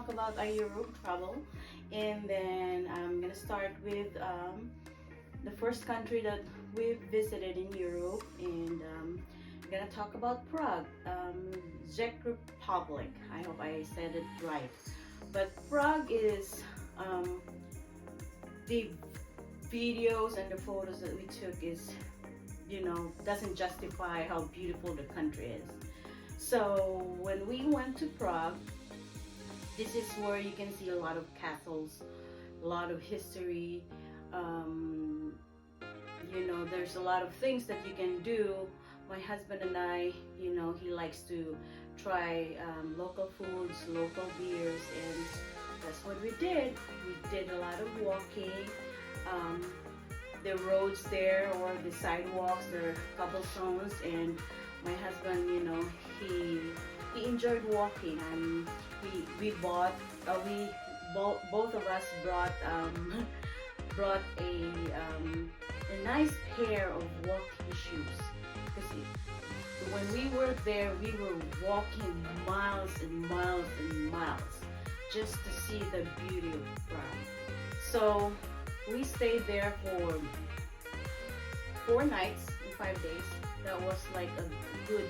talk about our Europe travel, and then I'm gonna start with the first country that we visited in Europe, and I'm gonna talk about Prague, Czech Republic. I hope I said it right. But Prague is the videos and the photos that we took is, doesn't justify how beautiful the country is. So when we went to Prague, this is where you can see a lot of castles, a lot of history. Um, there's a lot of things that you can do. My husband and I, he likes to try local foods, local beers, and that's what we did. We did a lot of walking. Um, the roads there, or the sidewalks, they're cobblestones, and my husband, he enjoyed walking, and both of us brought brought a nice pair of walking shoes, because when we were there, we were walking miles and miles and miles just to see the beauty of Prague. So we stayed there for 4 nights and 5 days. That was like a good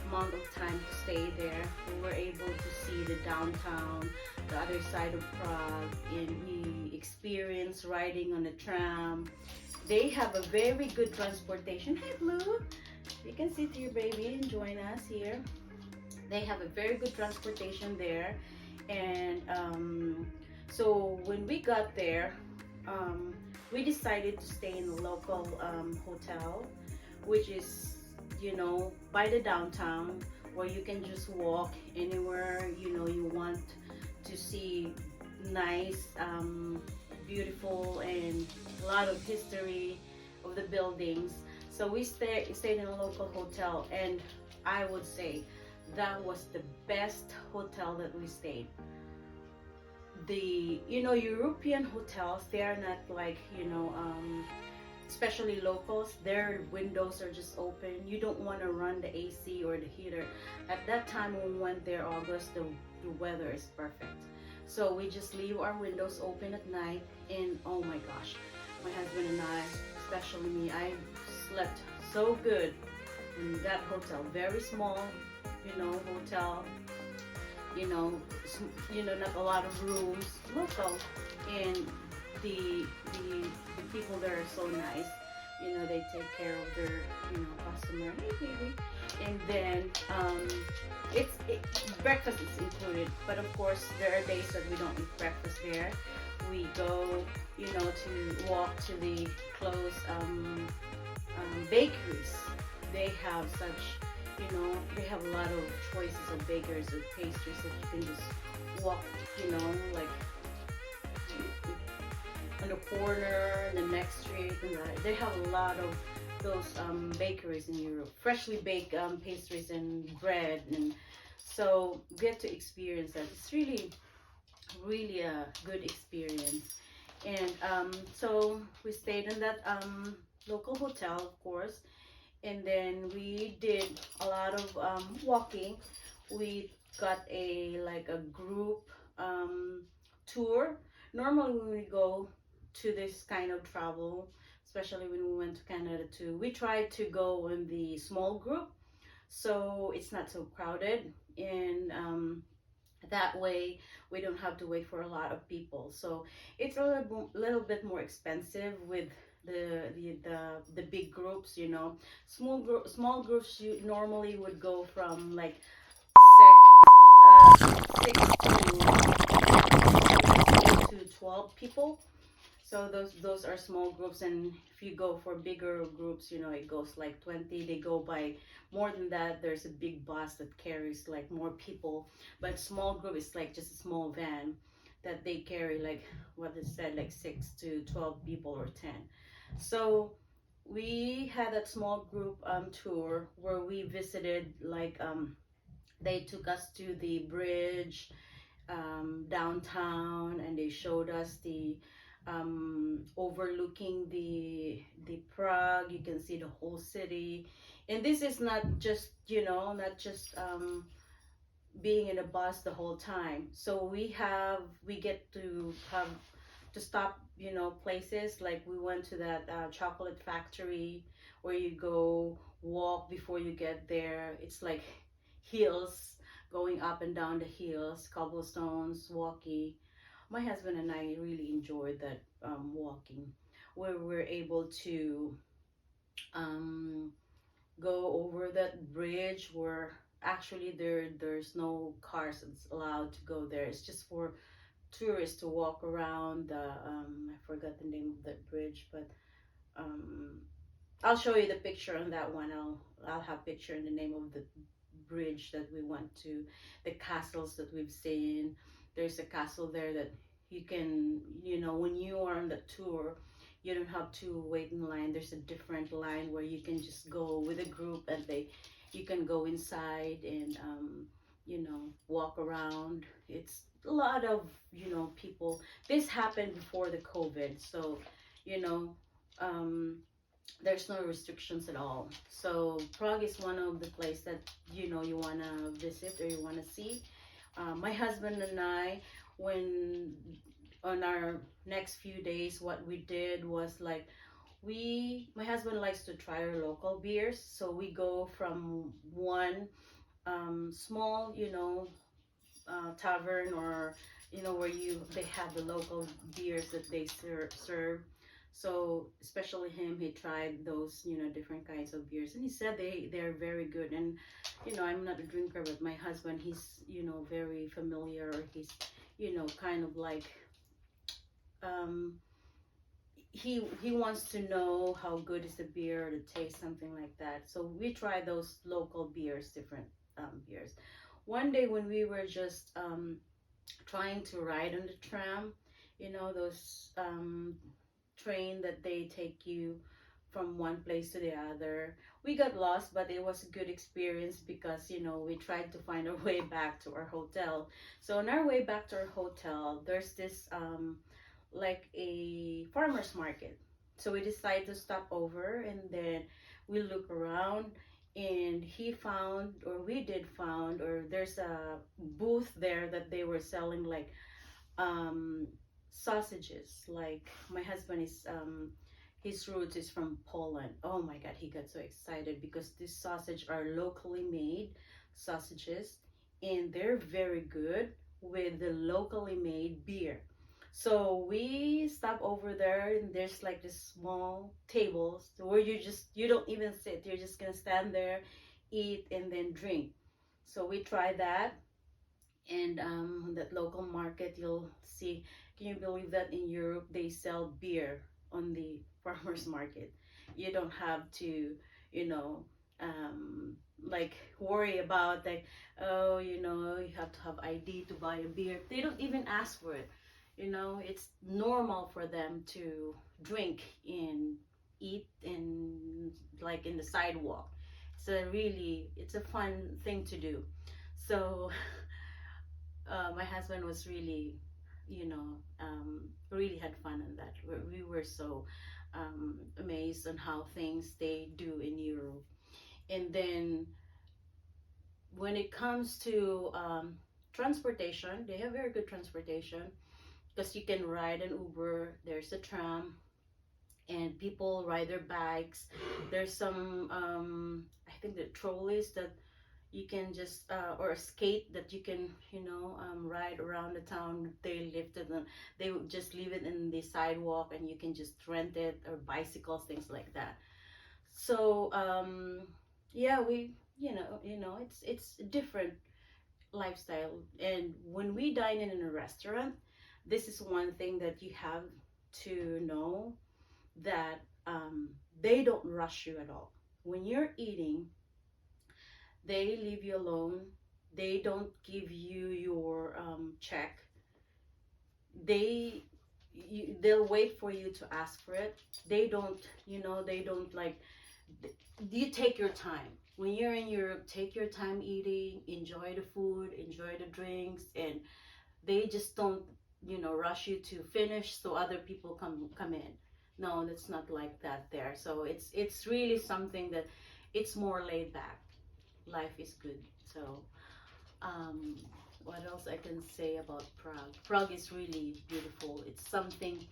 amount of time to stay there. We were able to see the downtown, the other side of Prague, and we experienced riding on a tram. They have a very good transportation. Hey Blue, you can sit here baby and join us here. They have a very good transportation there, and so when we got there, we decided to stay in a local hotel, which is, by the downtown, where you can just walk anywhere, you want to see nice, beautiful, and a lot of history of the buildings. So we stayed in a local hotel, and I would say that was the best hotel that we stayed. The European hotels, they are not like, especially locals, their windows are just open. You don't want to run the AC or the heater. At that time when we went there, August, the weather is perfect. So we just leave our windows open at night, and oh my gosh, my husband and I, especially me, I slept so good in that hotel. Very small, hotel, not a lot of rooms, local, and the people there are so nice. They take care of their customer. Hey baby. And then breakfast is included, but of course there are days that we don't eat breakfast there. We go to walk to the close bakeries. They have such, they have a lot of choices of bakers or pastries that you can just walk, like on the corner, the next street, and they have a lot of those bakeries in Europe, freshly baked pastries and bread, and so get to experience that. It's really, really a good experience. And so we stayed in that local hotel, of course, and then we did a lot of walking. We got a group tour. Normally when we go to this kind of travel, especially when we went to Canada too, we try to go in the small group, so it's not so crowded, and that way we don't have to wait for a lot of people. So it's a little bit more expensive with the big groups. Small groups, you normally would go from like 6 to 12 people. So those are small groups, and if you go for bigger groups, it goes like 20. They go by more than that. There's a big bus that carries like more people, but small group is like just a small van that they carry, like what it said, like 6 to 12 people or 10. So we had that small group tour where we visited, like they took us to the bridge downtown, and they showed us the overlooking the Prague. You can see the whole city, and this is not just being in a bus the whole time. So we get to have to stop, you know, places like we went to that chocolate factory where you go walk before you get there. It's like hills, going up and down the hills, cobblestones, walking. My husband and I really enjoyed that walking, where we're able to um, go over that bridge where actually there's no cars that's allowed to go there. It's just for tourists to walk around the I forgot the name of that bridge, but um I'll show you the picture on that one. I'll have picture in the name of the bridge that we went to, the castles that we've seen. There's a castle there that you can, you know, when you are on the tour, you don't have to wait in line. There's a different line where you can just go with a group and you can go inside and you know, walk around. It's a lot of, you know, people. This happened before the COVID, so you know, um, there's no restrictions at all. So Prague is one of the places that, you know, you want to visit or you want to see. My husband and I, when on our next few days, what we did was like my husband likes to try our local beers, so we go from one small, you know, tavern, or you know, where they have the local beers that they serve. So especially him, he tried those, you know, different kinds of beers, and he said they're very good. And you know, I'm not a drinker, but my husband, he's, you know, very familiar, or he's, you know, kind of like um he wants to know how good is the beer, the taste, something like that. So we try those local beers, different beers. One day when we were just trying to ride on the tram, you know, those train that they take you from one place to the other. We got lost, but it was a good experience because, you know, we tried to find our way back to our hotel. So on our way back to our hotel, there's this like a farmer's market. So we decided to stop over, and then we look around, and he found, or we did found, or there's a booth there that they were selling like um sausages. Like my husband is his roots is from Poland. Oh my god, he got so excited because these sausage are locally made sausages, and they're very good with the locally made beer. So we stop over there, and there's like this small tables where you don't even sit. You're just gonna stand there, eat, and then drink. So we try that, and that local market, you'll see. Can you believe that in Europe they sell beer on the farmers market? You don't have to, you know, like worry about like, oh, you know, you have to have ID to buy a beer. They don't even ask for it. You know, it's normal for them to drink and eat in, like, in the sidewalk. It's a fun thing to do. So my husband was really, you know, really had fun on that. We were so amazed on how things they do in Europe. And then when it comes to transportation, they have very good transportation because you can ride an Uber, there's a tram, and people ride their bikes. There's some, I think, the trolleys that you can just or a skate that you can, you know, ride around the town. They lift it and they would just leave it in the sidewalk, and you can just rent it, or bicycles, things like that. So yeah, we, you know, it's a different lifestyle. And when we dine in a restaurant, this is one thing that you have to know, that they don't rush you at all. When you're eating, they leave you alone. They don't give you your check. They'll wait for you to ask for it. They don't, you know, they don't like, you take your time. When you're in Europe, take your time eating, enjoy the food, enjoy the drinks, and they just don't, you know, rush you to finish so other people come in. No, that's not like that there. So it's really something that it's more laid back. Life is good. So Um, what else I can say about Prague? Prague is really beautiful. It's something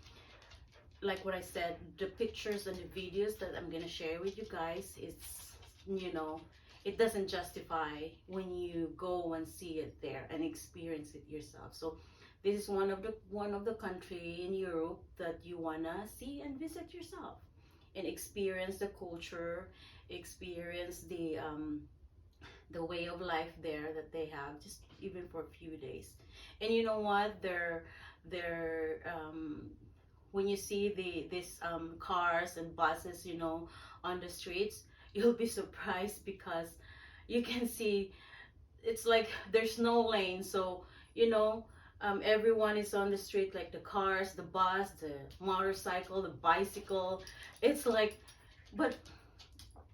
like what I said, the pictures and the videos that I'm gonna share with you guys, it's, you know, it doesn't justify when you go and see it there and experience it yourself. So this is one of the country in Europe that you wanna see and visit yourself and experience the culture, experience the way of life there that they have, just even for a few days. And you know what? They're when you see these cars and buses, you know, on the streets, you'll be surprised because you can see it's like there's no lane. So you know, everyone is on the street, like the cars, the bus, the motorcycle, the bicycle. It's like, but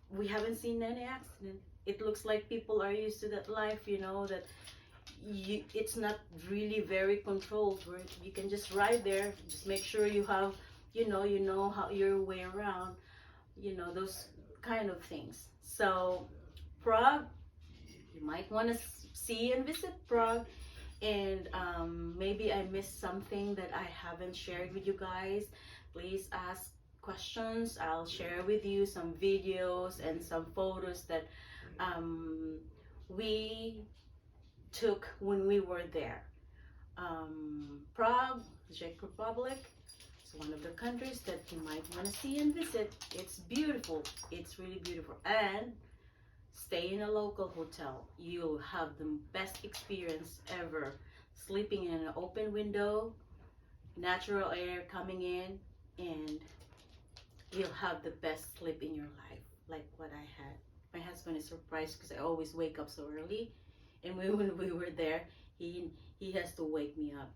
we haven't seen any accident. It looks like people are used to that life, you know, that it's not really very controlled, where you can just ride there, just make sure you have, you know how your way around, you know, those kind of things. So Prague, you might want to see and visit Prague. And maybe I missed something that I haven't shared with you guys. Please ask questions. I'll share with you some videos and some photos that we took when we were there. Prague, Czech Republic, is one of the countries that you might want to see and visit. It's beautiful. It's really beautiful. And stay in a local hotel. You'll have the best experience ever. Sleeping in an open window, natural air coming in, and you'll have the best sleep in your life, like what I had. My husband is surprised because I always wake up so early, and when we were there, he has to wake me up.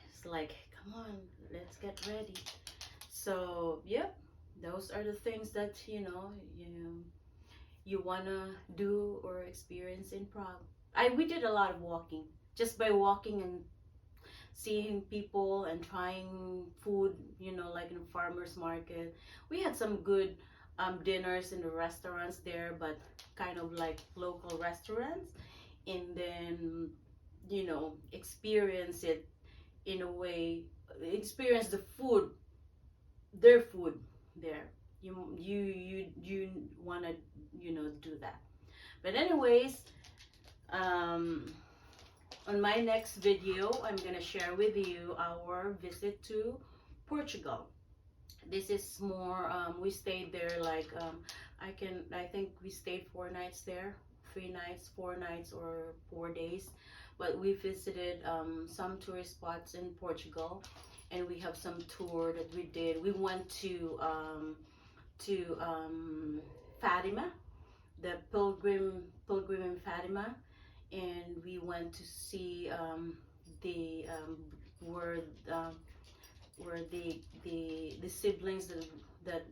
It's like, come on, let's get ready. So yep, those are the things that you wanna do or experience in Prague. We did a lot of walking, just by walking and seeing people and trying food, like in a farmer's market. We had some good dinners in the restaurants there, but kind of like local restaurants, and then experience it in a way, experience the food, their food there. You want to do that. But anyways, on my next video, I'm gonna share with you our visit to Portugal. This is more, we stayed there like, I think we stayed 4 nights there, 3 nights, 4 nights, or 4 days. But we visited some tourist spots in Portugal, and we have some tour that we did. We went to Fatima, the pilgrim in Fatima, and we went to see the where the siblings that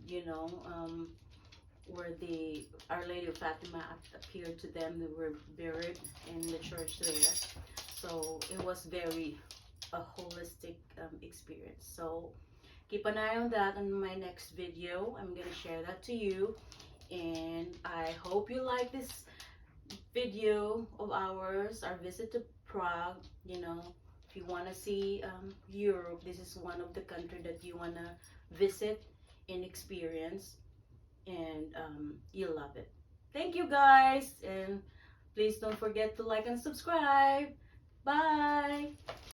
where the Our Lady of Fatima appeared to them. They were buried in the church there. So it was very a holistic experience. So keep an eye on that in my next video. I'm gonna share that to you, and I hope you like this video of ours, our visit to Prague. If you want to see Europe, this is one of the country that you want to visit and experience, and you'll love it. Thank you guys, and please don't forget to like and subscribe. Bye.